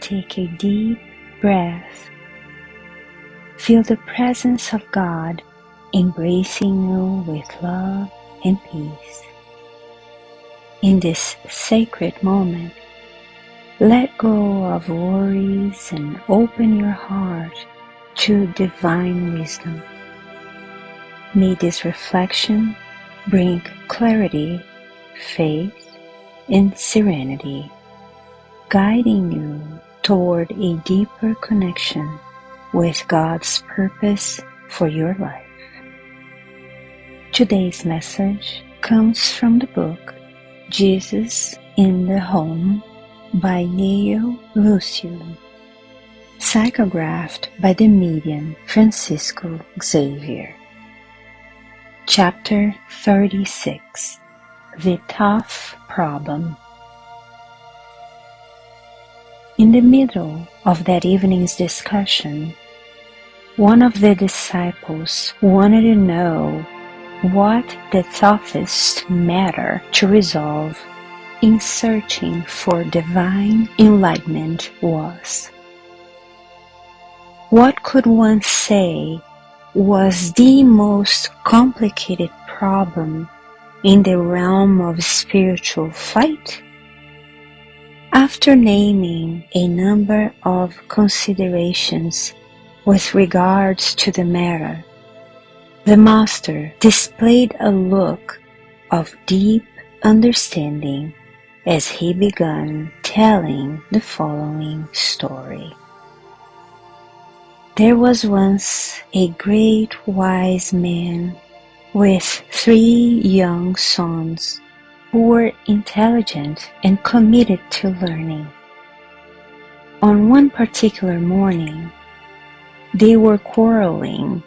take a deep breath. Feel the presence of God embracing you with love and peace. In this sacred moment, let go of worries and open your heart to divine wisdom. May this reflection bring clarity, faith, and serenity, guiding you toward a deeper connection with God's purpose for your life. Today's message comes from the book Jesus in the Home by Neio, Lucio, psychographed by the medium Francisco Xavier. Chapter 36, The Tough Problem. In the middle of that evening's discussion, one of the disciples wanted to know what the toughest matter to resolve in searching for divine enlightenment was. What could one say was the most complicated problem in the realm of spiritual flight? After naming a number of considerations with regards to the matter, the master displayed a look of deep understanding as he began telling the following story. There was once a great wise man with 3 young sons who were intelligent and committed to learning. On one particular morning, they were quarreling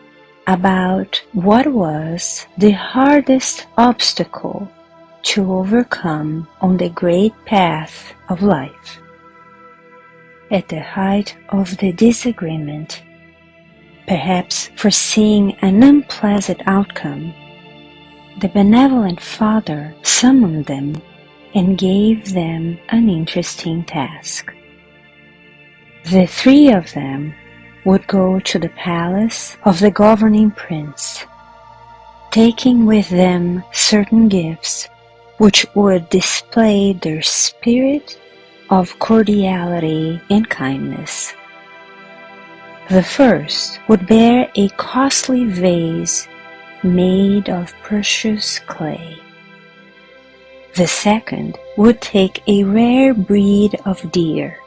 about what was the hardest obstacle to overcome on the great path of life. At the height of the disagreement, perhaps foreseeing an unpleasant outcome, the benevolent father summoned them and gave them an interesting task. The 3 of them would go to the palace of the governing prince, taking with them certain gifts which would display their spirit of cordiality and kindness. The first would bear a costly vase made of precious clay. The second would take a rare breed of deer.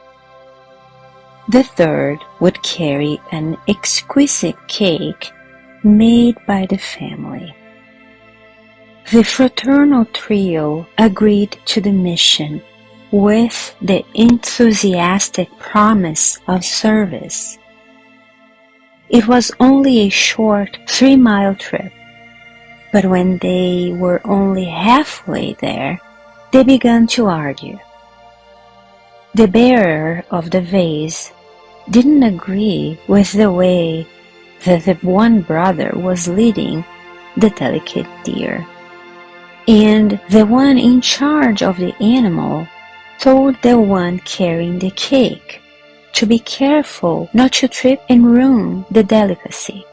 The third would carry an exquisite cake made by the family. The fraternal trio agreed to the mission with the enthusiastic promise of service. It was only a short 3-mile trip, but when they were only halfway there, they began to argue. The bearer of the vase didn't agree with the way that the one brother was leading the delicate deer, and the one in charge of the animal told the one carrying the cake to be careful not to trip and ruin the delicacy.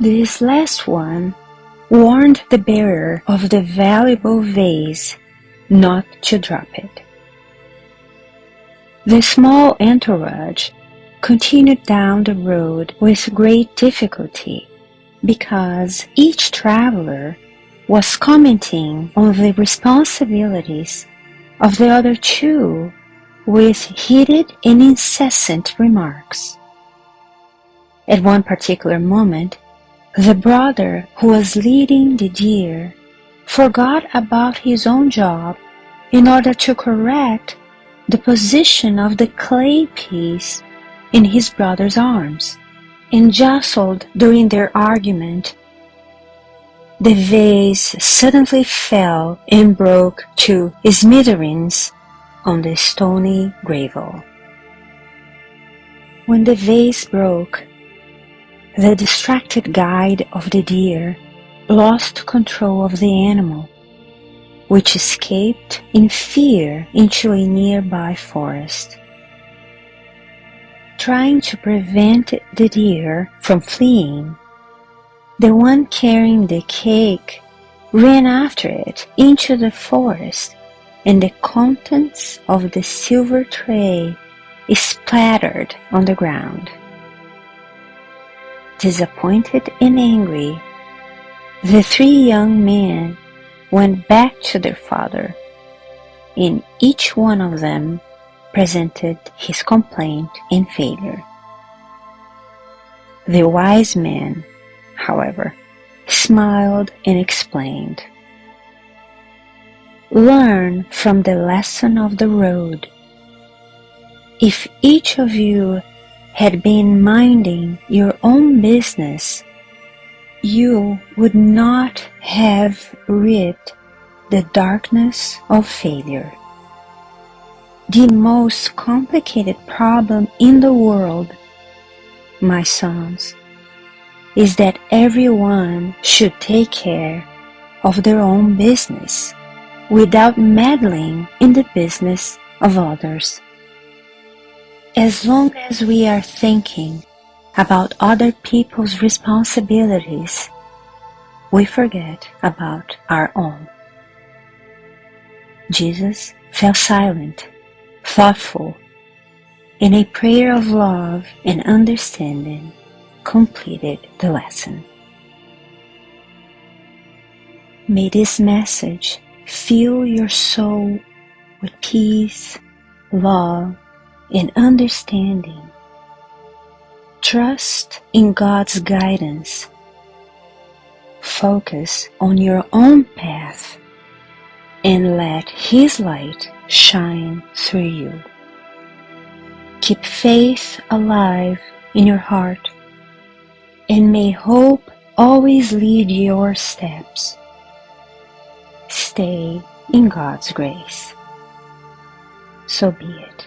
This last one warned the bearer of the valuable vase not to drop it. The small entourage continued down the road with great difficulty, because each traveler was commenting on the responsibilities of the other 2 with heated and incessant remarks. At one particular moment, the brother who was leading the deer forgot about his own job in order to correct the position of the clay piece in his brother's arms, and jostled during their argument. The vase suddenly fell and broke to smithereens on the stony gravel. When the vase broke, the distracted guide of the deer lost control of the animal, which escaped in fear into a nearby forest. trying to prevent the deer from fleeing, the one carrying the cake ran after it into the forest, and the contents of the silver tray splattered on the ground. Disappointed and angry, the three young men went back to their father, and each one of them presented his complaint and failure. The wise man, however, smiled and explained, "Learn from the lesson of the road. If each of you had been minding your own business, you would not have reaped the darkness of failure. The most complicated problem in the world, my sons, is that everyone should take care of their own business without meddling in the business of others. As long as we are thinking about other people's responsibilities, we forget about our own." Jesus fell silent, thoughtful, and a prayer of love and understanding completed the lesson. May this message fill your soul with peace, love, and understanding. Trust in God's guidance. Focus on your own path and let His light shine through you. Keep faith alive in your heart, and may hope always lead your steps. Stay in God's grace. So be it.